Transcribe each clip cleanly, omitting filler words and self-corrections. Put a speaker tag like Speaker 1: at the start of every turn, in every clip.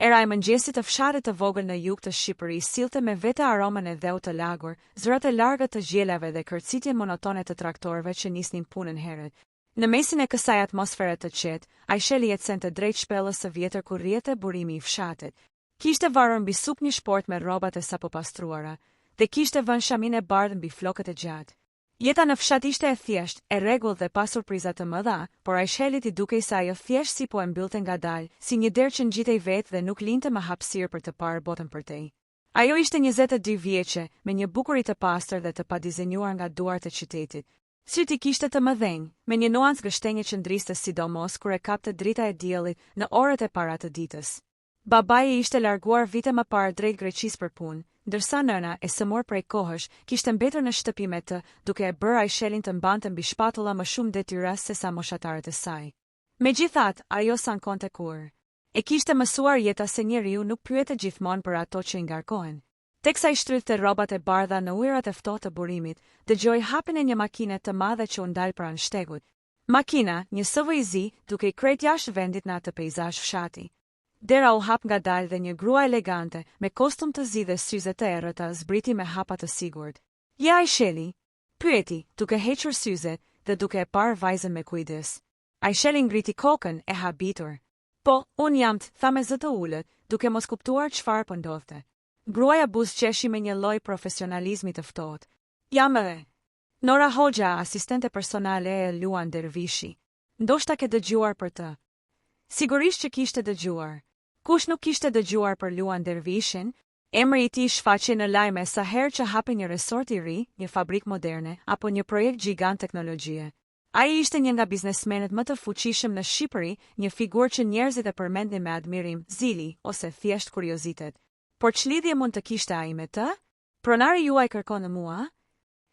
Speaker 1: Era e mëngjesit të fshatit të vogël në jug të Shqipërisë sillte me vete aromën e dheut të lagur, zërat e largët të gjelave dhe kërcitjen monotone të traktorëve që nisnin punën herët. Në mesin e kësaj atmosfere të qetë, Ajsheli ecente drejt shpellës së vjetër ku rriete burimi i fshatit. Kishte varur mbi sup një shport me rrobat e sapo pastruara, dhe kishte vënë shamin e bardhë mbi flokët e gjatë. Jeta në fshat ishte e thjesht, e rregullt dhe pa surpriza të mëdha, por Ajshelit I dukej se ajo thjesht si po e mbyllte ngadalë, si një derë që ngjitej vetë dhe nuk linte më hapësirë për të parë botën përtej. Ajo ishte 22 vjeçe, me një bukuri të pastër dhe të padizenjuar nga duart e qytetit. Syt I kishte të mëdhenj, me një nuancë gështenje që ndriste sidomos kur e kapte drita e diellit në orët e para të ditës. Babai ishte larguar vite më parë drejt Greqisë për punë, ndërsa nëna, e sëmur prej kohësh, kishte mbetur në shtëpi me të, duke e bërë Ajshelin të mbante mbi shpatulla më shumë detyras se sa moshatarët e saj. Megjithatë, ajo s'ankonte kurrë. E kishte mësuar jeta se njeriu nuk pyete gjithmonë për ato që I ngarkohen. Teksa I shtrydhte rrobat e bardha në ujërat e ftohtë të burimit, dëgjoi hapjen e një makine të madhe që u ndal pranë shtegut. Makina, një SVZ, duke I krejt jashtë vendit në atë peizazh fshati. Dera u hap ngadalë dhe një grua elegante, me kostum të zi dhe syze të errëta, zbriti me hapa të sigurt. "Ja Ajsheli?" pyeti, duke hequr syzet dhe duke e parë vajzën me kujdes. Ajsheli ngriti kokën e habitur. "Po, unë jam," tha me zë të ulët, duke mos kuptuar çfarë po ndodhte. Gruaja buzëqeshi me një lloj profesionalizmi të ftohtë. "Jam e Nora Hoxha, asistente personale e Luan Dervishi. Ndoshta ke dëgjuar për të." Sigurisht që kishte dëgjuar. Kush nuk kishte dëgjuar për Luan Dervishin? Emri I tij shfaqej në lajme sa herë që hapi një resort I ri, një fabrikë moderne, apo një projekt gjigant teknologjie. Ai ishte një nga biznesmenët më të fuqishëm në Shqipëri, një figurë që njerëzit e përmendnin me admirim, zili ose thjesht kuriozitet. Por ç'lidhje mund të kishte ai me të? "Pronari juaj kërkon në mua?"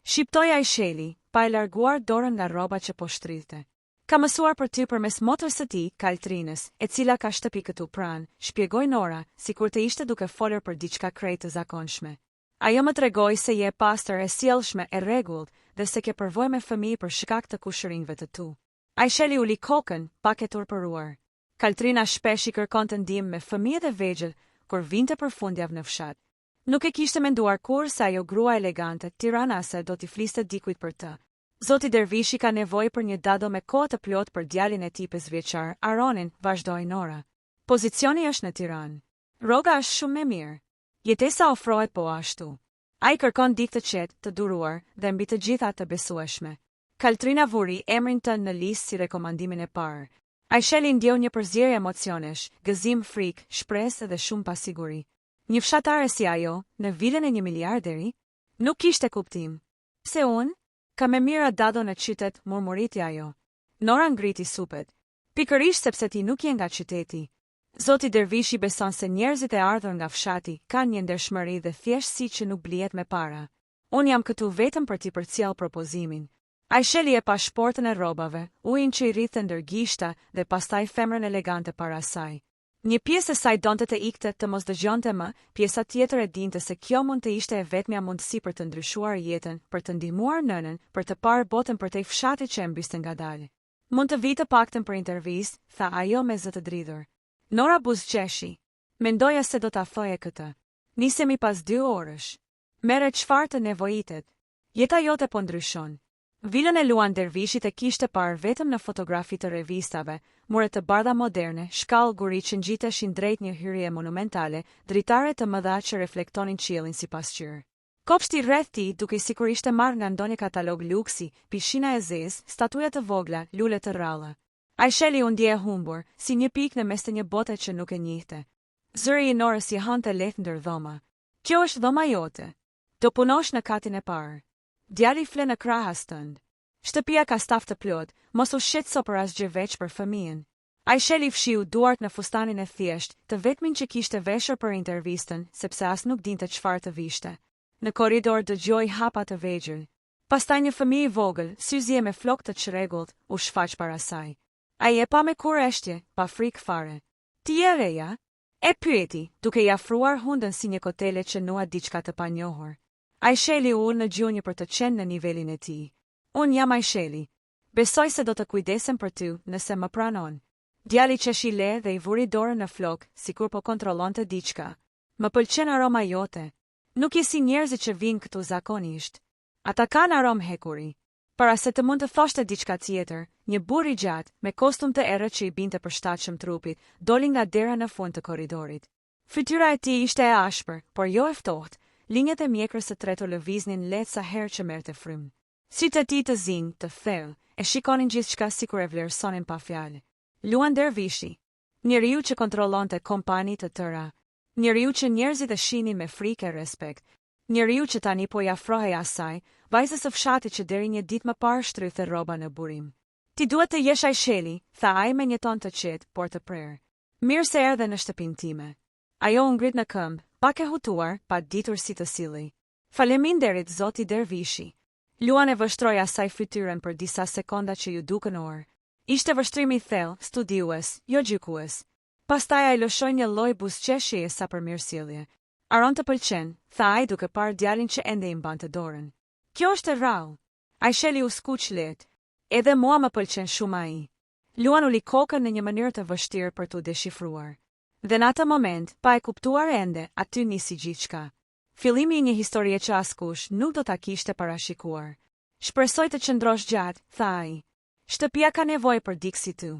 Speaker 1: shqiptoi Ajsheli, pa e larguar dorën nga rroba që po shtrydhte. "Ka mësuar për ty përmes motrës së tij, Kaltrinës, e cila ka shtëpi këtu pranë," shpjegoi Nora, sikur të ishte duke folur për diçka krejt të zakonshme. "Ajo më tregoi se je e pastër, e sjellshme, e rregullt, dhe se ke përvojë me fëmijë për shkak të kushërinjve të tu." Ajsheli uli kokën, pak e turpëruar. Kaltrina shpesh I kërkonte ndihmë me fëmijët e vegjël kur vinte për fundjavë në fshat. Nuk e kishte menduar kurrë se ajo grua elegante, tiranase, do t'i fliste dikujt për të. "Zoti Dervishi ka nevojë për një dado me kohë të plotë për djalin e tij 5 vjeçar, Aronin," vazhdoi Nora. "Pozicioni është në Tiranë. Rroga është shumë e mirë. Jetesa ofrohet po ashtu. Ai kërkon dikë të qetë, të duruar dhe mbi të gjitha të besueshme." Kaltrina vuri emrin tënd në listë si rekomandimin e parë. Ajsheli ndjeu një përzierje emocionesh, gëzim, frikë, shpresë dhe shumë pasiguri. Një fshatare si ajo, në vilën e 1 miliarderi, nuk kishte kuptim. "Pse unë? Ka me mira dado në qytet," murmuriti ajo. Nora ngriti supet. "Pikërisht sepse ti nuk je nga qyteti. Zoti Dervishi beson se njerëzit e ardhur nga fshati kanë një ndershmëri dhe thjeshtësi që nuk blihet me para. Unë jam këtu vetëm për t'i përcjell propozimin." Ajsheli e pa shportën e rrobave, ujin që I rrithte ndër gishta dhe pastaj femrën elegante para saj. Një pjesë e saj donte të ikte të mos dëgjonte më, pjesa tjetër e dinte se kjo mund të ishte e vetmja mundësi për të ndryshuar jetën, për të ndihmuar nënën, për të parë botën përtej fshatit që e mbyste ngadalë. "Mund të vi të paktën për intervistë," tha ajo me zë të dridhur. Nora buzëqeshi. "Mendoja se do ta thoje këtë. Nisemi pas 2 orësh. Merre çfarë të nevojitet. Jeta jote po ndryshon." Vilën e Luan Dervishit e kishte parë vetëm në fotografi të revistave, mure të bardha moderne, shkallë guri që ngjiteshin drejt një hyrje monumentale, dritare të mëdha që reflektonin qiellin si pasqyrë. Kopshti rreth tij dukej sikur ishte marrë nga ndonjë katalog luksi, pishina e zezë, statuja të vogla, lule të rralla. Ajsheli u ndje e humbur, si një pikë në mes të një bote që nuk e njihte. Zëri I Norës jehonte lehtë ndër dhoma. "Kjo është dhoma jote. Do punosh në katin e parë. Djali fle në krahas tënd. Shtëpia ka staf të plot, mos u shqetëso për asgjë veç për fëmijën." Ajsheli fshiu duart në fustanin e thjesht, të vetmin që kishte veshur për intervistën, sepse as nuk dinte çfarë të vishte. Në korridor dëgjoi hapa të vegjël. Pastaj një fëmijë I vogël, syzje me flokë të çrregullt, u shfaq para saj. Ai e pa me kurreshtje, pa frikë fare. "Ti je reja?" e pyeti, duke I afruar hundën si një kotele që nua diçka të panjohur. Ajsheli u ul në gjunjë për të qenë në nivelin e tij. "Unë jam Ajsheli. Besoj se do të kujdesem për ty nëse më pranon." Djali qeshi le dhe I vuri dorën në flok, sikur po kontrollonte diçka. Më pëlqen aroma jote. Nuk je si njerëzit që vinë këtu zakonisht. Ata kanë aromë hekuri. Para se të mund të thoshte diçka tjetër, një burr I gjatë, me kostum të errët që I binte përshtatshëm trupit, doli nga dera në fund të korridorit. Fytyra e tij ishte e ashpër, por jo e ftohtë. Linjat e mjekrës së tretë lëviznin lehtë sa herë që merrte frymë. Sytë e tij të zinj, të thellë, e shikonin gjithçka sikur e vlerësonin pa fjalë. Luan Dervishi, njeriu që kontrollonte kompani të tëra, njeriu që njerëzit e shihnin me frikë e respekt, njeriu që tani po I afrohej asaj, vajzës së fshatit që deri një ditë më parë shtrydhte rroba në burim. Ti duhet të jesh Aisheli, tha ai me një ton të qetë, por të prerë. Mirë se erdhe në shtëpinë time. Ajo u ngrit në këmbë, pak e hutuar, pa ditur si të sillej. Faleminderit zoti Dervishi. Luan e vështroi asaj fytyrën për disa sekonda që ju dukën orë. Ishte vështrimi I thellë, studiues, jo gjykues. Pastaj ai lëshoi një lloj buzëqeshjeje sa për mirësjellje. Aron të pëlqen, tha ai duke parë djalin që ende I mbante dorën. Kjo është e rrallë. Aisheli u skuq lehtë. Edhe mua më pëlqen shumë ai. Luan uli kokën në një mënyrë të vështirë për t'u deshifruar. Dhe në atë moment, pa e kuptuar ende, aty nisi gjithçka. Fillimi I një historie që askush nuk do ta kishte parashikuar. Shpresoj të qëndrosh gjatë, tha ai. Shtëpia ka nevojë për dikë si ty.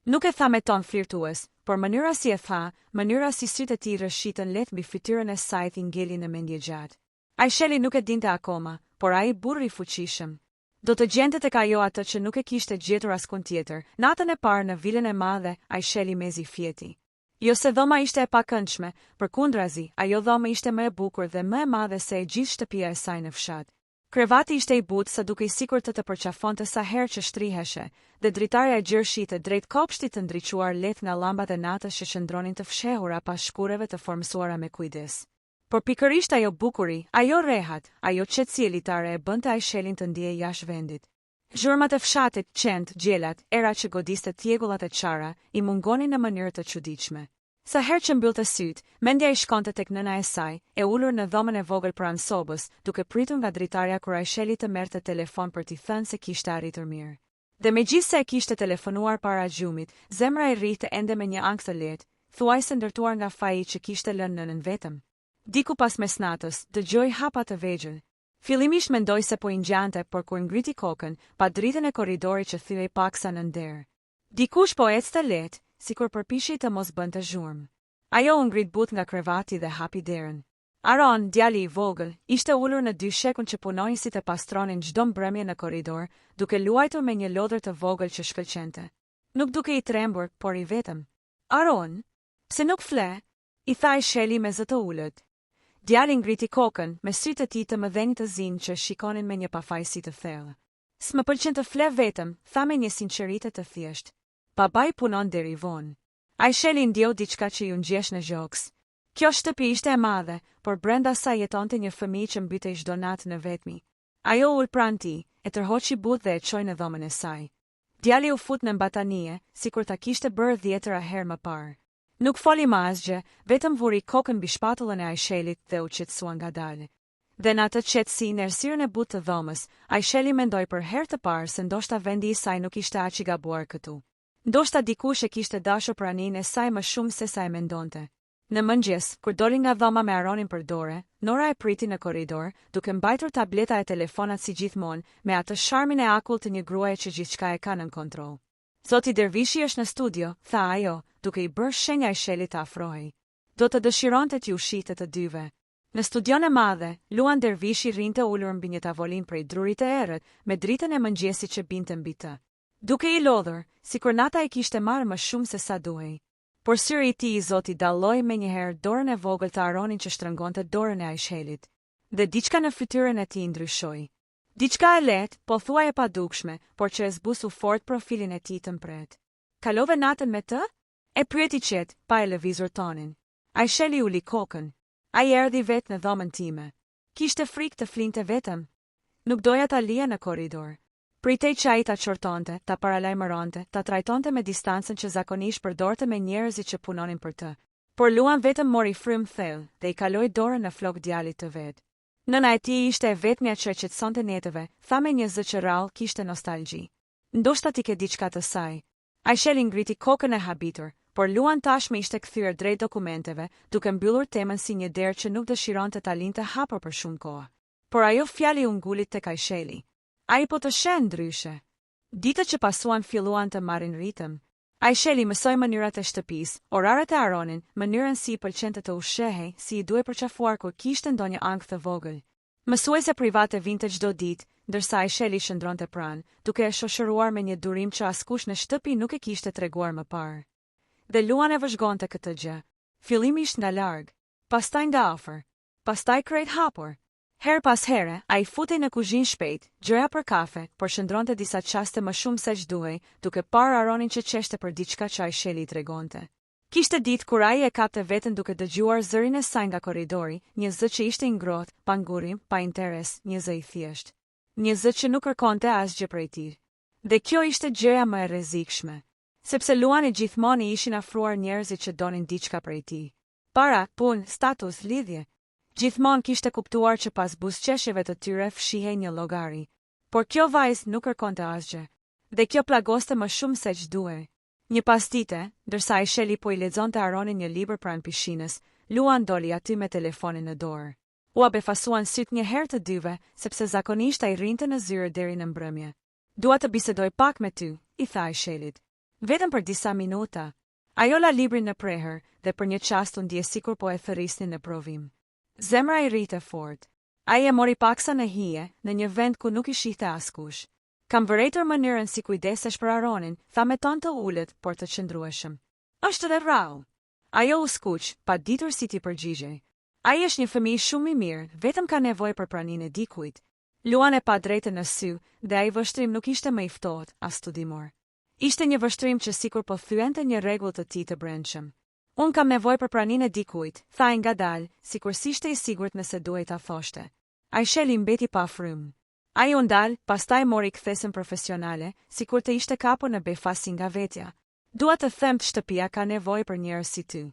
Speaker 1: Nuk e tha me ton flirtues, por mënyra si e tha, mënyra si sytë e tij rrëshitën lehtë mbi fytyrën e saj I ngeli në mendje gjatë. Aisheli nuk e dinte akoma, por ai burri I fuqishëm. Do të gjente tek ajo atë që nuk e kishte gjetur askund tjetër. Natën e parë në vilën e madhe, Aisheli mezi fjeti. Jo se dhoma ishte e pakëndshme, përkundrazi, ajo dhomë ishte më e bukur dhe më e madhe se e gjithë shtëpia e saj në fshat. Krevati ishte I butë sa duke I sikur të përqafonte sa herë që shtriheshe, dhe dritarja e gjërshite drejt kopshtit të ndriçuar lehtë nga llambat e natës që qëndronin të fshehura pas shkureve të formësuara me kujdes. Por pikërisht ajo bukuri, ajo rehat, ajo qetësi elitare e bënte Aishelin të ndiej jashtë vendit. Zhurmat e fshatit, qend, gjelat, era që godiste tjegullat e çara, I mungonin në mënyrë të çuditshme. Sa herë që mbyllte syt, mendja I shkonte tek nëna e saj, e ulur në dhomën e vogël pranë sobës, duke pritur nga dritarja kur Aisheli të merrte telefon për t'i thënë se kishte arritur mirë. Dhe megjithse e kishte telefonuar para gjumit, zemra e rrihte ende me një ankth të lehtë, thuajse ndërtuar nga faji që kishte lënë nënën vetëm. Diku pas mesnatës, dëgjoi hapa të vegjël. Fillimisht mendoi se po I ngjante, por kur ngriti kokën, pa dritën e korridorit që thyej paksa në nder. Dikush po ecte lehtë, sikur përpiqej të mos bënte zhurmë. Ajo u ngrit but nga krevati dhe hapi derën. Aron, djali I vogël, ishte ulur në dy shekun që punonjësit e pastronin çdo mbrëmje në korridor, duke luajtur me një lodër të vogël që shkëlqente. Nuk duke I trembur, por I vetëm. Aron, pse nuk fle? I tha Aisheli me zë të ulët. Djali ngriti kokën, me sytë e tij të mëdhenj të zinj që shikonin me një pafajësi të thellë. S'më pëlqen të fle vetëm, tha me një sinqeritet të thjeshtë. Babai punon deri vonë. Aisheli ndjeu diçka që ju ngjesh në gjoks. Kjo shtëpi ishte e madhe, por brenda saj jetonte një fëmijë që mbytej çdo natë në vetmi. Ajo ul pranë tij, e tërhoqi but dhe e çoi në dhomën e saj. Djali u fut në mbatanie, sikur ta kishte bërë 10 herë më parë. Nuk foli më asgjë, vetëm vuri kokën mbi shpatullën e Aishelit dhe u qetësua ngadalë. Dhe në atë qetësi në errësirën e butë të dhomës, Aisheli mendoi për herë të parë se ndoshta vendi I saj nuk ishte aq I gabuar këtu. Ndoshta dikush e kishte dashur praninë e saj më shumë se sa e mendonte. Në mëngjes, kur doli nga dhoma me Aronin për dore, Nora e priti në korridor, duke mbajtur tableta e telefonat si gjithmonë, me atë sharmin e akullt të një gruaje që gjithçka e ka nën kontroll. Zoti Dervishi është në studio, tha ajo, duke I bërë shenja Aishelit të afrohej. Do të dëshironte t'ju shihte të dyve. Në studion e madhe, Luan Dervishi rrinte ulur mbi një tavolinë prej drurit të errët, me dritën e mëngjesit që binte mbi të. Duke I lodhur, sikur nata e kishte marrë më shumë se sa duhej. Por syri I tij I Zoti dalloi menjëherë dorën e vogël të Aronin që shtrëngonte dorën e Aishelit. Dhe diçka në fytyrën e tij ndryshoi. Diçka e lehtë, po thuaj e padukshme, por që e zbusu fort profilin e tij të mpret. Kalove natën me të? E pyeti qetë, pa e lëvizur tonin. Aisheli uli kokën. Ai erdhi vetë në dhomën time. Kishte frikë të flinte vetëm. Nuk doja ta lija në korridor. Pritej që ai ta çortonte, ta paralajmëronte, ta trajtonte me distancën që zakonisht përdorte me njerëzit që punonin për të. Por Luan vetëm mori frymë thellë dhe I kaloi dorën në flok djalit të vet. Nëna e tij ishte e vetmja që e qetësonte netëve, tha me një zë që rrallë kishte nostalgji. Ndoshta ti ke diçka të saj. Aisheli ngriti kokën e habitur, por Luan tashmë ishte kthyer drejt dokumenteve, duke mbyllur temën si një derë që nuk dëshironte ta linte hapur për shumë kohë. Por ajo fjali u ngulit tek Aisheli. Ai po të sheh ndryshe. Ditët që pasuan filluan të marrin ritëm. Aisheli mësoi mënyrat e shtëpisë, oraret e Aronin, mënyrën si i pëlqente të ushqehej, si i duhej përqafuar kur kishte ndonjë ankth të vogël. Mësuese private vinte çdo ditë, ndërsa Aisheli shndronte pranë, duke e shoqëruar me një durim që askush në shtëpi nuk e kishte treguar më parë. Dhe Luan e vëzhgonte këtë gjë. Fillimi ishte nga larg, pastaj nga afër, pastaj krejt hapur. Her pas here, ai futej në kuzhinë shpejt, gjëra për kafe, por shndronte disa çaste më shumë se ç'duhej, duke parë Aronin që qeshte për diçka që Aisheli i tregonte. Kishte ditë kur ai e kapte veten duke dëgjuar zërin e saj nga korridori, një zë që ishte i ngrohtë, pa ngurim, pa interes, një zë i thjeshtë. Një zë që nuk kërkonte asgjë prej tij. Dhe kjo ishte gjëja më e rrezikshme, sepse Luani gjithmonë i ishin afruar njerëzit që donin diçka prej tij. Para, punë, status, lidhje. Gjithmonë kishte kuptuar që pas buzëqeshjeve të tyre fshihej një llogari. Por kjo vajzë nuk kërkonte asgjë. Dhe kjo plagoste më shumë se ç'duhej. Një pasdite, ndërsa Aisheli po i lexonte Aronin një libër pranë pishinës, Luan doli aty me telefonin në dorë. U abefasuan syt një herë të dyve, sepse zakonisht ai rrinte në zyrë deri në mbrëmje. Dua të bisedoj pak me ty, i tha Aishelit. Vetëm për disa minuta. Ajo la librin në prehër dhe për një çast u ndje sikur po e thërrisnin në provim. Zemra i rrite fort. Ai e mori paksa në hije, në një vend ku nuk i shihte askush. Kam vërejtur mënyrën si kujdesesh për Aronin, tha me ton të ulët, por të qëndrueshëm. Është edhe rrallë. Ajo u skuq, pa ditur si t'i përgjigjej. Ai është një fëmijë shumë i mirë, vetëm ka nevojë për praninë e dikujt. Luan e pa drejtë në sy, dhe ai vështrim nuk ishte më i ftohtë as studimor. Ishte një vështrim që sikur po thyente një rregull të tij të brendshëm. Unë kam nevojë për praninë e dikujt, tha ngadalë, sikur s'ishte i sigurt nëse duhej ta thoshte. Aisheli mbeti pa frymë. Ai u ndal, pastaj mori kthesën profesionale, sikur të ishte kapur në befasi nga vetja. Dua të them të shtëpia ka nevojë për njerëz si ty.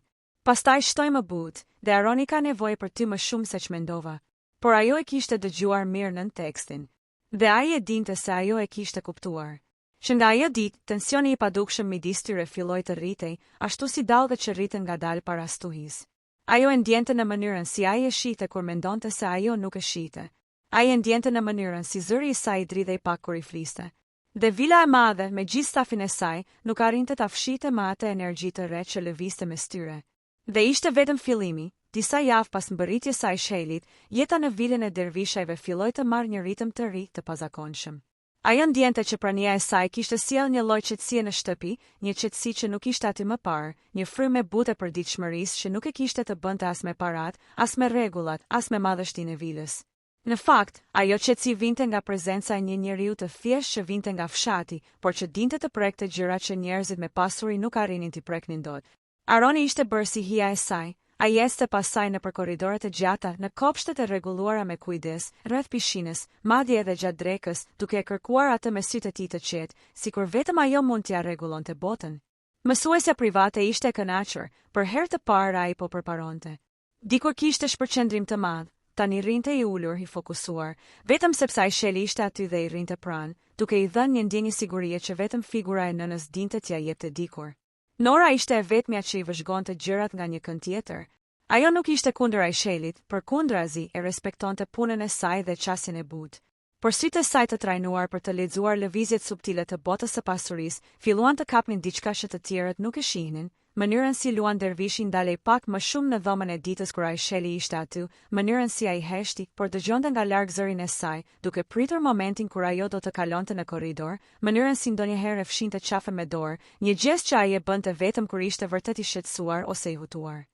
Speaker 1: Pastaj shtoi më butë, dhe Aroni ka nevojë për ty më shumë se ç'mendova. Por ajo e kishte dëgjuar mirë nën tekstin. Dhe ai e dinte se ajo e kishte kuptuar. Që nga ajo ditë, tensioni i padukshëm midis tyre filloi të rritej, ashtu si dallgët që rriten ngadalë para stuhis. Ajo e ndjente në mënyrën si ai e shihte kur mendonte se ajo nuk e shihte. Ai e ndjente në mënyrën si zëri i saj i dridhej pak kur i fliste. Dhe vila e madhe, me gjithë stafin e saj, nuk arrinte ta fshite me atë energji të re që lëvizte mes tyre. Dhe ishte vetëm fillimi. Disa javë pas mbërritjes së Aishelit, jeta në vilën e dervishajve filloi të marrë një ritëm të ri të pazakonshëm. Ajo ndjente që prania e saj kishte sjellë një lloj qetësie në shtëpi, një qetësi që nuk ishte aty më parë, një frymë e butë për ditëshmërisë që nuk e kishte të bënte as me parat, as me rregullat, as me madhështinë e vilës. Në fakt, ajo qetësi vinte nga prezenca e një njeriu të thjeshtë që vinte nga fshati, por që dinte të prekte gjëra që njerëzit me pasuri nuk arrinin t'i preknin dot. Aroni ishte bërë si hija e saj. Ai ecte pas saj nëpër korridoret e gjata, në kopshtet e rregulluara me kujdes, rreth pishinës, madje edhe gjatë drekës, duke e kërkuar atë me sytë e tij të qetë, sikur vetëm ajo mund t'ia rregullonte botën. Mësuesja private ishte e kënaqur, për herë të parë ai po përparonte. Dikur kishte shpërqendrim të madh, tani rrinte i ulur, i fokusuar, vetëm sepse Aisheli ishte aty dhe i rrinte pranë, duke i dhënë një ndjenjë sigurie që vetëm figura e nënës dinte t'ia jepte dikur. Nora ishte e vetmja që i vëzhgonte gjërat nga një kënd tjetër. Ajo nuk ishte kundër Aishelit, përkundrazi e respektonte punën e saj dhe qasjen e butë. Por sytë e saj të trajnuar për të lexuar lëvizjet subtile të botës së pasurisë, filluan të kapnin diçka që të tjerët nuk e shihnin, mënyrën si Luan Dervishi ndalej pak më shumë në dhomën e ditës kur Aisheli ishte aty, mënyrën si ai heshti, por dëgjonte nga larg zërin e saj, duke pritur momentin kur ajo do të kalonte në korridor, mënyrën si ndonjëherë fshinte qafe me dorë, një gjest që ai e bënte vetëm kur ishte vërtet i shqetësuar ose i hutuar.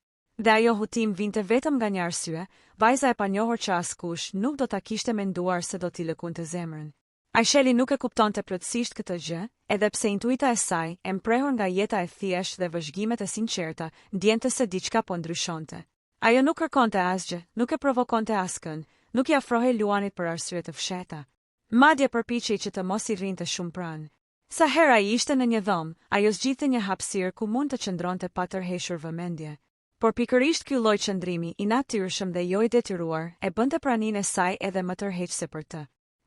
Speaker 1: Dhe ajo hutim vinte vetëm nga një arsye, vajza e panjohur që askush nuk do ta kishte menduar se do t'i lëkunte zemrën. Aisheli nuk e kuptonte plotësisht këtë gjë, edhe pse intuita e saj, e mprehur nga jeta e thjeshtë dhe vëzhgimet e sinqerta, ndjente se diçka po ndryshonte. Ajo nuk kërkonte asgjë, nuk e provokonte askën, nuk i afrohej Luanit për arsye të fshehta. Madje përpiqej që të mos i rrinte shumë pranë. Sa herë ai ishte në një dhomë, ajo zgjidhte një hapësirë ku mund të qëndronte pa tërhequr vëmendje. Por pikërisht ky lloj qëndrimi i natyrshëm dhe jo i detyruar e bënte praninë e saj edhe më tërheqëse për të.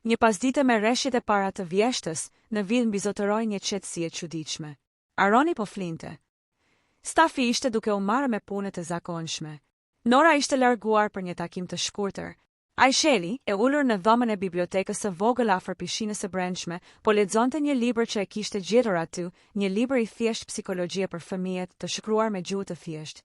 Speaker 1: Një pasdite me rreshjet e para të vjeshtës, në vill mbizotëroi një qetësi e çuditshme. Aroni po flinte. Stafi ishte duke u marrë me punët e zakonshme. Nora ishte larguar për një takim të shkurtër. Aisheli, e ulur në dhomën e bibliotekës së vogël afër pishinës së brendshme, po lexonte një libër që e kishte gjetur aty, një libër i thjeshtë psikologjie për fëmijët, të shkruar me gjuhë të thjeshtë.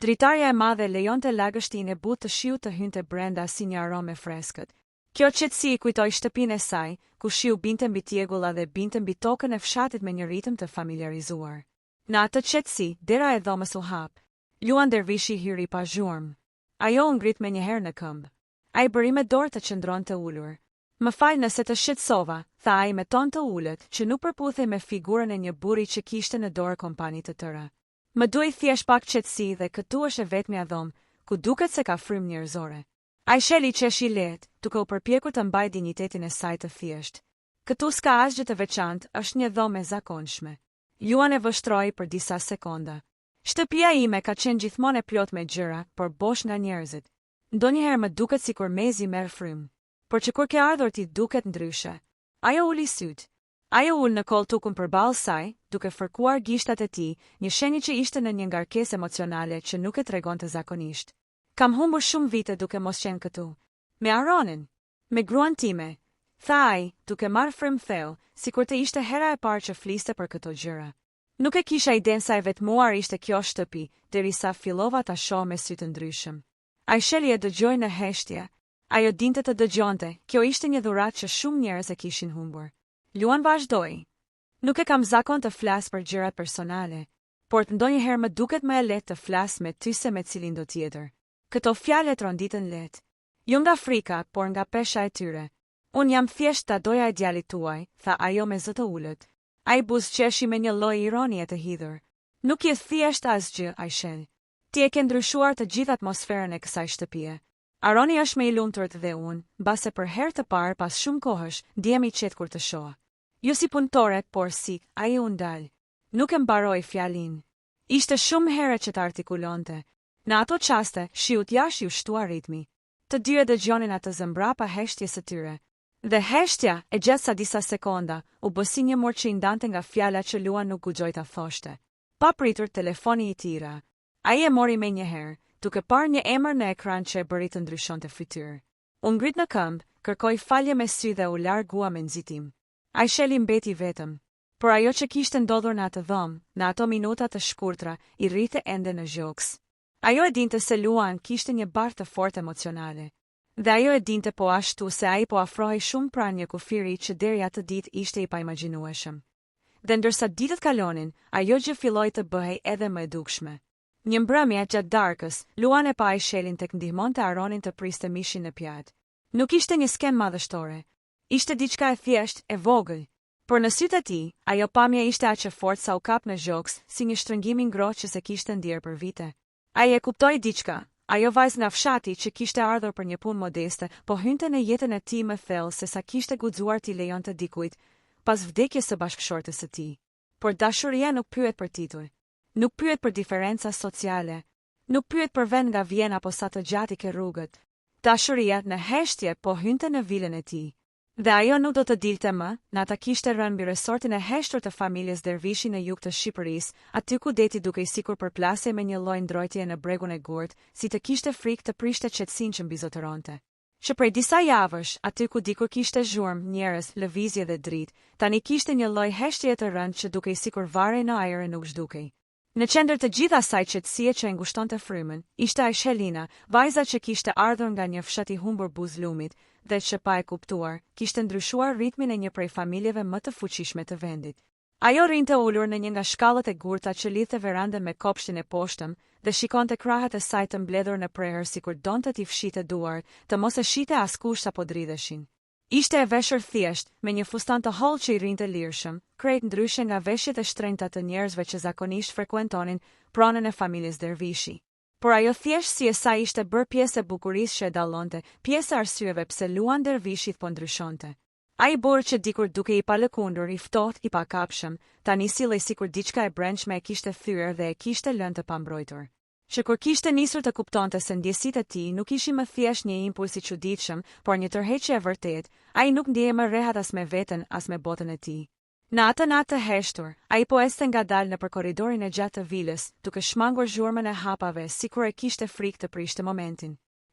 Speaker 1: Dritarja e madhe lejonte lagështinë e butë të shiut të hynte brenda si një aromë freskët. Kjo qetësi i kujtoi shtëpinë e saj, ku shiu binte mbi tjegulla dhe binte mbi tokën e fshatit me një ritëm të familiarizuar. Në atë qetësi, dera e dhomës u hap. Luan Dervishi hyri pa zhurmë. Ajo u ngrit me një herë në këmbë. Ai bëri me dorë të qëndronte ulur. Më fal nëse të shqetësova, tha ai me ton të ulët, që nuk përputhej me figurën e një burri që kishte në dorë kompani të tëra. Më duaj thjesht pak qetësi dhe këtu është e vetmja dhomë, ku duket se ka frymë njerëzore. Aisheli qeshi lehtë, duke u përpjekur të mbajë dinjitetin e saj të thjeshtë. Këtu s'ka asgjë të veçantë, është një dhomë e zakonshme. Luan e vështroi për disa sekonda. Shtëpia ime ka qenë gjithmonë e plot me gjëra, por bosh nga njerëzit. Ndonjëherë më duket sikur mezi merr frymë, por që kur ke ardhur ti duket ndryshe. Ajo uli syt. Ajo ul në koltukun përballë saj, duke fërkuar gishtat e tij, një shenjë që ishte në një ngarkesë emocionale që nuk e tregonte zakonisht. Kam humbur shumë vite duke mos qenë këtu. Me Aronin, me gruan time, tha ai, duke marrë frymë thellë, sikur të ishte hera e parë që fliste për këto gjëra. Nuk e kisha idenë sa e vetmuar ishte kjo shtëpi, derisa fillova ta shoh me sy të ndryshëm. Aisheli e dëgjoi në heshtje. Ajo dinte të dëgjonte, kjo ishte një dhuratë që shumë njerëz e kishin humbur. Luan vazhdoi. Nuk e kam zakon të flas për gjërat personale, por ndonjëherë më duket më e lehtë të flas me ty se me cilin do tjetër. Këto fjalë tronditën lehtë. Jo nga frika, por nga pesha e tyre. Un jam thjesht ta doja e djalit tuaj, tha ajo me zë të ulët. Ai buzëqeshi me një lloj ironie të hidhur. Nuk je thjesht asgjë, Aishel. Ti e ke ndryshuar të gjithë atmosferën e kësaj shtëpie. Aroni është me i lumtur dhe unë, mbase për herë të parë pas shumë kohësh, ndihem i qetë kur të shoh. Jo si punëtore, por si, ai u ndal. Nuk e mbaroi fjalin. Ishte shumë herë që të artikulonte. Në ato qaste, shiut jashtë ju shtua ritmi. Të dyre dëgjonin atë zëmbrapa heshtjes së tyre. Dhe heshtja, e gjatë sa disa sekonda, u bë si një mur që i ndante nga fjala që Luan nuk guxoi ta thoshte. Pa pritur telefoni i tira. Ai e mori me një herë, duke parë një emër në ekran që e bëri të ndryshonte fytyrë. U ngrit në këmbë, kërkoi falje me sy dhe u largua me nxitim. Aisheli mbeti vetëm, por ajo që kishte ndodhur në atë dhomë, në ato minuta të shkurtra, i rrite ende në zhoks. Ajo e dinte se Luan kishte një barë të fortë emocionale. Dhe ajo e dinte po ashtu se ai po afrohej shumë pranë një kufiri që deri atë ditë ishte i paimagjinueshëm. Dhe ndërsa ditët kalonin, ajo gjë filloi të bëhej edhe më e dukshme. Një mbrëmje gjatë darkës, Luan e pa Aishelin tek ndihmonte Aronin të priste mishin në pjatë. Nuk ishte një skem madhështore. Ishte diçka e thjesht, e vogël. Por në sytë e tij, ajo pamje ishte aq e fortë sa u kap në zhoks, si një shtrëngim i ngrohtë që se kishte ndier për vite. Ai e kuptoi diçka. Ajo vajzë nga fshati që kishte ardhur për një punë modeste, po hynte në jetën e tij më thellë se sa kishte guxuar t'i lejonte dikujt pas vdekjes së bashkëshortes së tij. Por dashuria nuk pyet për titull. Nuk pyet për diferenca sociale. Nuk pyet për vend nga vjen apo sa të gjatë ke rrugët. Dashuria në heshtje po hynte në vilën e tij. Dhe ajo nuk do të dilte më, nata kishte rënë mbi resortin e heshtur të familjes Dervishi në jug të Shqipërisë, aty ku deti dukej sikur përplasej me një lloj ndrojtje në bregun e gurt, si të kishte frikë të prishte qetësinë që mbizotëronte. Që prej disa javësh, aty ku dikur kishte zhurmë, njerëz, lëvizje dhe dritë, tani kishte një lloj heshtje të rëndë që dukej sikur varej në ajër e nuk zhdukej. Në qendër të gjithë asaj qetësie që e ngushtonte frymën, ishte Aishelina, vajza që kishte ardhur nga një fshat i humbur buzlumit, dhe që pa e kuptuar, kishte ndryshuar ritmin e një prej familjeve më të fuqishme të vendit. Ajo rinte ulur në një nga shkallët e gurta që lidhte verandën me kopshtin e poshtëm, dhe shikonte krahët e saj të mbledhur në prehër sikur donte t'i fshite duart, të mos e shite askush sa po dridheshin. Ishte e veshur thjesht, me një fustan të hollë që i rinte lirshëm, krejt ndryshe nga veshjet e shtrenjta të njerëzve që zakonisht frekuentonin pronën e familjes Dervishi. Por ajo thjesht si e saj ishte bërë pjesë e bukurisë që e dallonte, pjesë e arsyeve pse Luan Dervishi po ndryshonte. Ai burr që dikur duke i palëkundur, i ftohtë, i pakapshëm, tani sillej sikur diçka e brendshme e kishte thyer dhe e kishte lënë të pambrojtur. Që kur kishte nisur të kuptonte se ndjesitë e tij nuk ishin më thjesht një impuls i çuditshëm, por një tërheqje e vërtetë, ai nuk ndjehej më rehat as me veten as me botën e tij. Në atë natë të heshtur, ai po ecte ngadalë nëpër korridorin e gjatë të vilës, duke shmangur zhurmën e hapave sikur e kishte frikë të prishte momentin.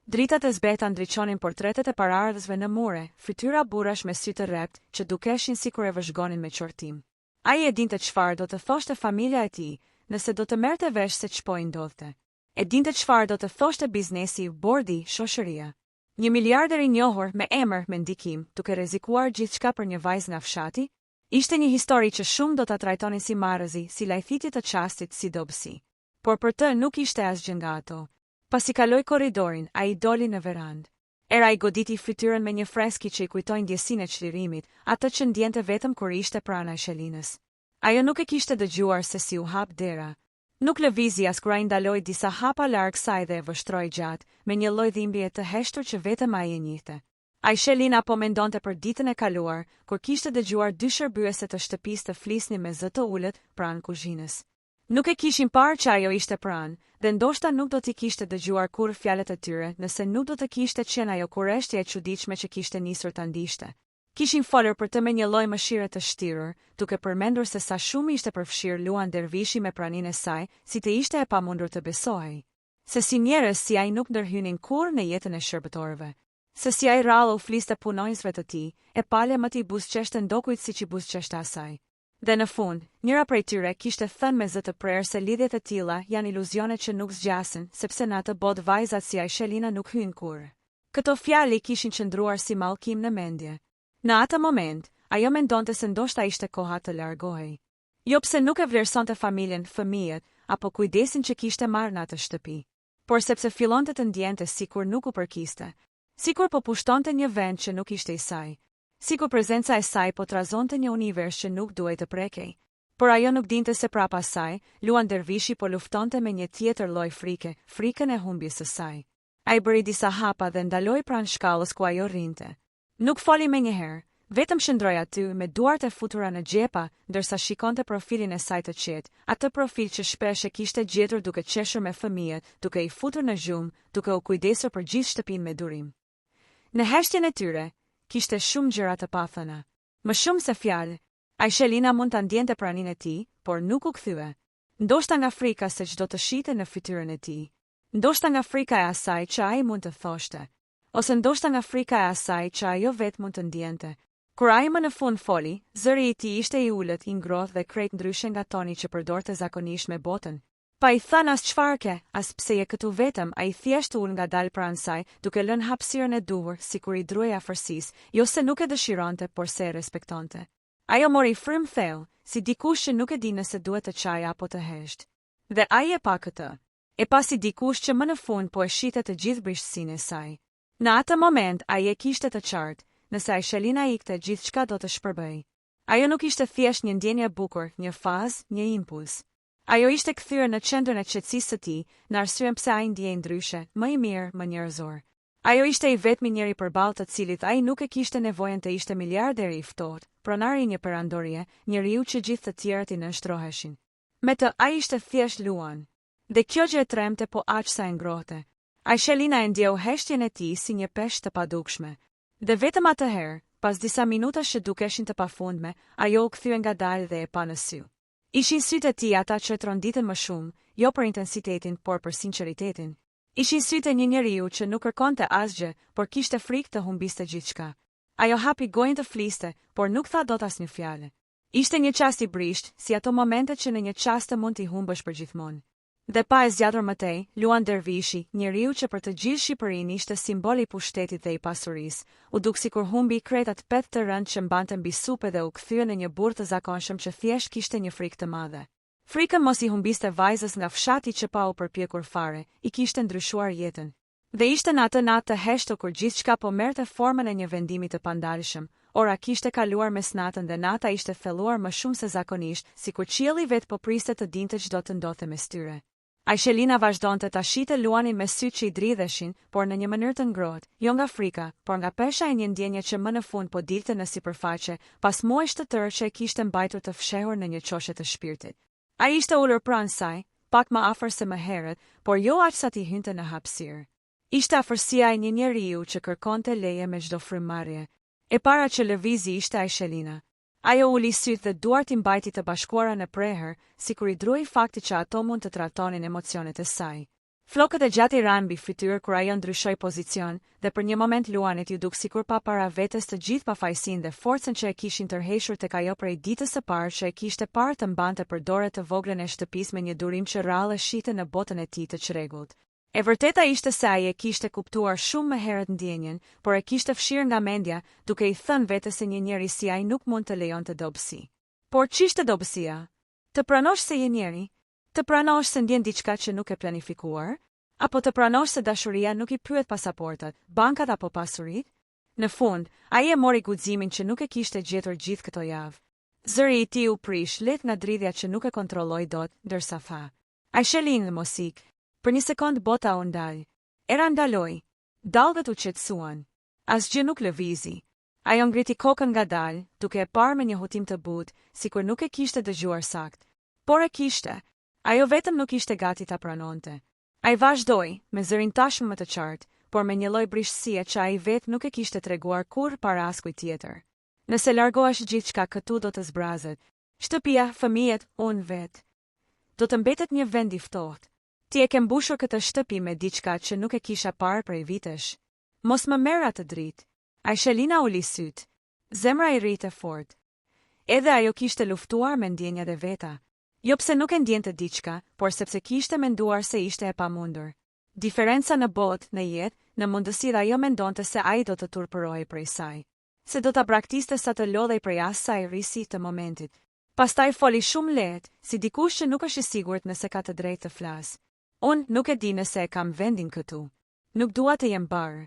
Speaker 1: Dritat e zbeta ndriçonin portretet e paraardhësve në mure, fytyra burrash me sy të rrept që dukeshin sikur e vëzhgonin me qortim. Ai e dinte çfarë do të thoshte familja e tij, nëse do të merrte vesh se ç'po i ndodhte. E dinte çfarë do të thoshte biznesi, bordi, shoqëria. 1 miliardër i njohur me emër, me ndikim, duke rrezikuar gjithçka për një vajzë nga fshati. Ishte një histori që shumë do ta trajtonin si marrëzi, si lajthitje të çastit, si dobësi. Por për të nuk ishte asgjë nga ato. Pasi kaloi korridorin, ai doli në verandë. Era i goditi fytyrën me një freski që i kujtoi ndjesinë e çlirimit, atë që ndjente vetëm kur ishte pranë Shelinës. Ajo nuk e kishte dëgjuar se si u hap dera. Nuk lëvizi as kur ai ndaloi disa hapa larg saj dhe e vështroi gjatë, me një lloj dhimbje të heshtur që vetëm ai e njihte. Shelina po mendonte për ditën e kaluar, kur kishte dëgjuar 2 shërbyese të shtëpisë të flisnin me zë të ulët pranë kuzhinës. Nuk e kishin parë që ajo ishte pranë, dhe ndoshta nuk do t'i kishte dëgjuar kurrë fjalët e tyre, nëse nuk do të kishte qenë ajo kurreshtja e çuditshme që kishte nisur ta ndiqte. Kishin folur për të me një lloj mëshire të shtirur, duke përmendur se sa shumë ishte përfshirë Luan Dervishi me praninë e saj, si të ishte e pamundur të besohej. Se si njerëz si ai nuk ndërhynin kurrë në jetën e shërbëtorëve. Se si ai rrallë u fliste punonjësve të tij, e pale më t'i buzëqeshte ndokujt siç i buzëqeshte asaj. Dhe në fund, njëra prej tyre kishte thënë me zë të prerë se lidhjet e tilla janë iluzione që nuk zgjasin, sepse në atë botë vajzat si Shelina nuk hyjnë kurrë. Këto fjalë kishin qëndruar si mallkim në mendje. Në atë moment, ajo mendonte se ndoshta ishte koha të largohej. Jo pse nuk e vlerësonte familjen, fëmijët, apo kujdesin që kishte marrë në atë shtëpi, por sepse fillonte të ndjente sikur nuk u përkiste. Sikur po pushtonte një vend që nuk ishte i saj. Sikur prezenca e saj po trazonte një univers që nuk duhej të prekej. Por ajo nuk dinte se prapa saj, Luan Dervishi po luftonte me një tjetër lloj frike, frikën e humbjes së saj. Ai bëri disa hapa dhe ndaloi pranë shkallës ku ajo rrinte. Nuk foli menjëherë, vetëm shndroi aty me duart e futura në xhepa, ndërsa shikonte profilin e saj të qetë, atë profil që shpesh e kishte gjetur duke qeshur me fëmijët, duke i futur në gjumë, duke u kujdesur për gjithë shtëpinë me durim. Në heshtjen e tyre, kishte shumë gjëra të pathëna. Më shumë se fjalë, Shelina mund ta ndjente praninë e tij, por nuk u kthye. Ndoshta nga frika se çdo të shite në fytyrën e tij. Ndoshta nga frika e asaj që ai mund të thoshte. Ose ndoshta nga frika e asaj që ajo vetë mund të ndjente. Kur ai më në fund foli, zëri i tij ishte i ulët, i ngrohtë dhe krejt ndryshe nga toni që përdorte zakonisht me botën. Pa i thënë as çfarë ke, as pse je këtu vetëm, ai thjesht ul ngadalë pranë saj, duke lënë hapësirën e duhur, sikur i druej afërsisë, jo se nuk e dëshironte, por se e respektonte. Ajo mori frym thellë, si dikush që nuk e di nëse duhet të çaj apo të hesht. Dhe ai e pa këtë. E pa si dikush që më në fund po e shite të gjithë brishtësinë e saj. Në atë moment ai e kishte të qartë, nëse Shelina ikte, gjithçka do të shpërbëj. Ajo nuk ishte thjesht një ndjenje e bukur, një fazë, një impuls. Ajo ishte kthyer në qendrën e qetësisë së tij, në arsyen pse ai ndjej ndryshe, më i mirë, më njerëzor. Ajo ishte i vetmi njeri përballë të cilit ai nuk e kishte nevojën të ishte miliarderi i ftohtë, pronari i një perandorie, njeriu që gjithë të tjerët i nënshtroheshin. Me të ai ishte thjesht Luan. Dhe kjo gjë e tremte po aq sa e ngrohte. Shelina e ndjeu heshtjen e tij si një peshë të padukshme. Dhe vetëm atëherë, pas disa minutash që dukeshin të pafundme, ajo u kthye ngadalë dhe e pa në sy. Ishin sytë e tij ata që e tronditën më shumë, jo për intensitetin, por për sinqeritetin. Ishin sytë e një njeriu që nuk kërkonte asgjë, por kishte frikë të humbiste gjithçka. Ajo hapi gojën të fliste, por nuk tha dot asnjë fjalë. Ishte një çast i brisht, si ato momentet që në një çast të mund t'i humbësh përgjithmonë. Dhe pa e zgjatur më tej, Luan Dervishi, njeriu që për të gjithë Shqipërinë ishte simbol i pushtetit dhe i pasurisë, u duk sikur humbi kretat pet të rënd që mbante mbi supë dhe u kthye në një burr të zakonshëm që thjesht kishte një frikë të madhe. Frikën mos i humbiste vajzës nga fshati që pa u përpjekur fare, i kishte ndryshuar jetën. Dhe ishte në atë natë të heshtur kur gjithçka po merrte formën e një vendimi të pandalshëm. Ora kishte kaluar mes natën dhe nata ishte thelluar më shumë se zakonisht, sikur qielli vet po priste të dinte ç'do të ndodhte mes tyre. Shelina vazhdonte ta shite Luanin me sy që i dridheshin, por në një mënyrë të ngrohtë, jo nga frika, por nga pesha e një ndjenje që më në fund po dilte në sipërfaqe, pas muajsh të tërë që e kishte mbajtur të fshehur në një çoshe të shpirtit. Ai ishte ulur pranë saj, pak më afër se më herët, por jo aq sa t'i hynte në hapësirë. Ishte afërsia e një njeriu që kërkonte leje me çdo frymëmarrje. E para që lëvizi ishte Shelina. Ajo uli sytë dhe duart I mbajti të bashkuara në preher, sikur I droi fakti që ato mund të tratonin emocionet e saj. Flokët e gjatë I ranë mbi fytyrë kur ajo ndryshoi pozicion, dhe për një moment Luanit ju duk sikur pa para vetes të gjithë pafajësinë dhe forcën që e kishin tërhequr tek ajo prej ditës së parë që e kishte parë të mbante për dorë të voglën e shtëpisë me një durim që rrallë shite në botën e tij të çrregullt. E vërteta ishte se ai e kishte kuptuar shumë më herët ndjenjen, por e kishte fshirë nga mendja, duke I thënë vetes se një njeri si ai nuk mund të lejonte dobësi. Por ç'ishte dobësia? Të pranosh se je njeri? Të pranosh se ndjen diçka që nuk e planifikuar? Apo të pranosh se dashuria nuk I pyet pasaportat, bankat apo pasuritë? Në fund, ai e mori guximin që nuk e kishte gjetur gjithë këto javë. Zëri I tij u prish lehtë nga dridhja që nuk e kontrolloi dot, ndërsa tha: "Ai shelin në mosik." Për një sekond bota u ndal. Era ndaloi. Dallgët u qetësuan. Asgjë nuk lëvizi. Ajo ngriti kokën ngadalë, duke e parë me një hutim të butë, sikur nuk e kishte dëgjuar sakt. Por e kishte. Ajo vetëm nuk ishte gati ta pranonte. Ai vazhdoi, me zërin tashmë më të qartë, por me një lloj brishësie që ai vetë nuk e kishte treguar kurrë para askujt tjetër. Nëse largohesh gjithçka këtu do të zbrazet. Shtëpia, fëmijët, unë vetë. Do të mbetet një vend I ftohtë. Ti e ke mbushur këtë shtëpi me diçka që nuk e kisha parë prej vitesh. Mos më merr atë dritë. Aishelina uli syt. Zemra I rritë fort. Edhe ajo kishte luftuar me ndjenjat e veta. Jo pse nuk e ndjente diçka, por sepse kishte menduar se ishte e pamundur. Diferenca në botë, në jetë, në mundësitë ajo mendonte se ai do të turpërohej prej saj. Se do ta braktiste sa të lodhej prej asaj risi të momentit. Pastaj foli shumë lehtë, si dikush që nuk është I sigurt nëse ka të drejtë të flasë. Unë nuk e di nëse e kam vendin këtu. Nuk dua të jem barë.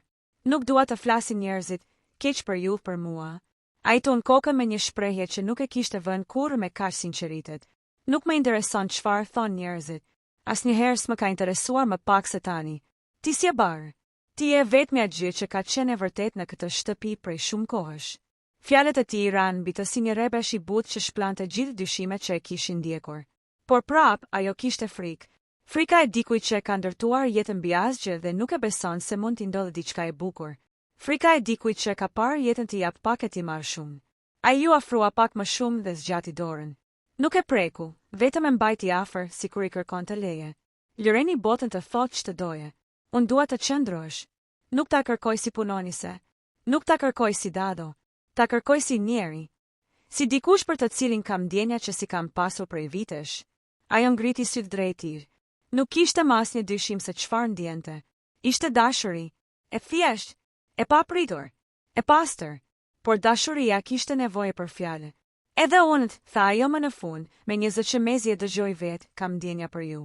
Speaker 1: Nuk dua të flasin njerëzit, keq për ju, për mua. Ai ton kokën me një shprehje që nuk e kishte vënë kurrë me kaq sinqeritet. Nuk më intereson çfarë thon njerëzit. Asnjëherë s'më ka interesuar më pak se tani. Ti si e barë. Ti e vetmja gjë që ka qenë e vërtet në këtë shtëpi prej shumë kohësh. Fjalët e tij ranë mbi të si një rebesh I butë që shplante gjithë dyshimet që e kishin ndjekur. Por prap, ajo kishte frikë. Frika e dikujt që e ka ndërtuar jetën mbi asgjë dhe nuk e beson se mund t'i ndodhë diçka e bukur. Frika e dikujt që e ka parë jetën t'i jap pak e t'i marrë shumë. Ai ju afrua pak më shumë dhe zgjati dorën. Nuk e preku, vetëm e mbajti afër sikur I kërkonte leje. Lëreni botën të thotë ç'të doje. Unë dua të qëndrosh. Nuk ta kërkoj si punonise. Nuk ta kërkoj si dado. Ta kërkoj si njeri. Si dikush për të cilin kam ndjenja që si kam pasur prej vitesh. Ajo ngriti syt drejt tij. Nuk kishte mas një dyshim se çfarë ndjente. Ishte dashuri, e thjesht, e papritur, e pastër, por dashuria kishte nevojë për fjalë. Edhe unë, tha ajo më në fund, me një zë që mezi e dëgjoj vetë, kam ndjenja për ju.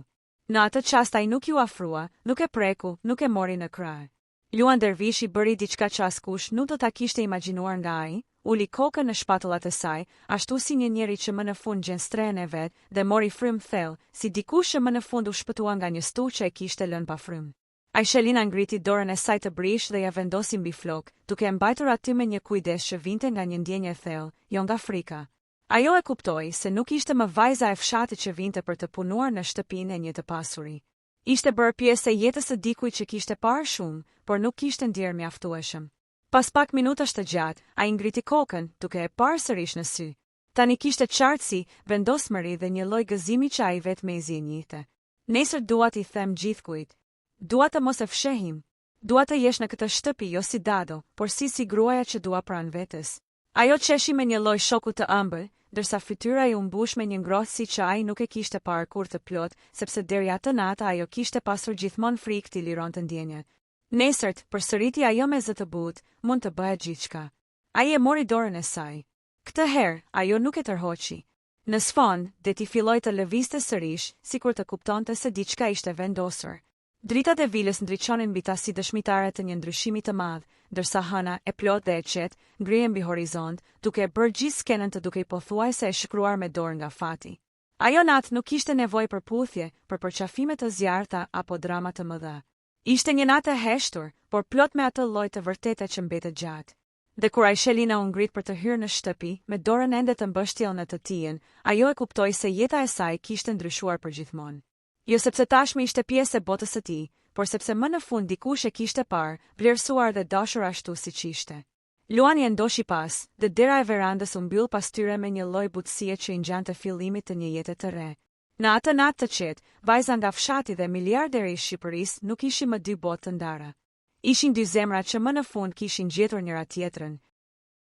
Speaker 1: Në atë çast ai nuk ju afrua, nuk e preku, nuk e mori në krah. Luan Dervishi bëri diçka që askush nuk do ta kishte imagjinuar nga ai, uli kokën në shpatullat e saj, ashtu si një njeri që më në fund gjen strehen e vet dhe mori frymë thellë, si dikush që më në fund u shpëtua nga një stu që e kishte lënë pa frymë. Aishelina ngriti dorën e saj të brish dhe ja vendosi mbi flok, duke e mbajtur aty me një kujdes që vinte nga një ndjenjë e thellë, jo nga frika. Ajo e kuptoi se nuk ishte më vajza e fshatit që vinte për të punuar në shtëpinë e një të pasuri. Ishte bërë pjesë e jetës së dikujt që kishte parë shumë, por nuk kishte ndier mjaftueshëm. Pas pak minutash të gjatë, ai ngriti kokën, duke e parë sërish në sy. Tani kishte qartësi, vendosmëri dhe një lloj gëzimi që ai vetë mezi e njihte. Nesër dua t'i them gjithkujt. Dua të mos e fshehim. Dua të jesh në këtë shtëpi jo si dado, por si gruaja që dua pranë vetes. Ajo qeshi me një lloj shoku të ëmbël, ndërsa fytyra I u mbush me një ngrohtësi që ai nuk e kishte parë kurrë të plot, sepse deri atë natë ajo kishte pasur gjithmonë frikë t'i lironte ndjenjat. Nesërt, përsëriti ajo me zë të butë, mund të bëhet gjithçka. Ai e mori dorën e saj. Këtë herë, ajo nuk e tërhoqi. Në sfond, deti filloi të lëvizte sërish, sikur të kuptonte se diçka ishte vendosur. Dritat e vilës ndriçonin mbi ta si dëshmitare të një ndryshimi të madh, ndërsa hëna e plot dhe e qetë ngrihej mbi horizont, duke e bërë gjithë skenën të dukej pothuajse e shkruar me dorë nga fati. Ajo natë nuk kishte nevojë për puthje, për përqafime të zjarrta apo drama të mëdha. Ishte një natë e heshtur, por plot me atë lloj të vërtetë që mbetet gjatë. Dhe kur Aishelina u ngrit për të hyrë në shtëpi, me dorën ende të mbështjellë në të tijën, ajo e kuptoi se jeta e saj kishte ndryshuar përgjithmonë. Jo sepse tashmë ishte pjesë e botës së tij, por sepse më në fund dikush e kishte parë, vlerësuar dhe dashur ashtu siç ishte. Luani e ndoshi pas, dhe dera e verandës u mbyll pas tyre me një lloj butësie që i ngjante fillimit të një jete të re. Në atë natë të qetë, vajza nga fshati dhe miliarderi i Shqipërisë nuk ishin më dy botë të ndara. Ishin dy zemra që më në fund kishin gjetur njëra tjetrën,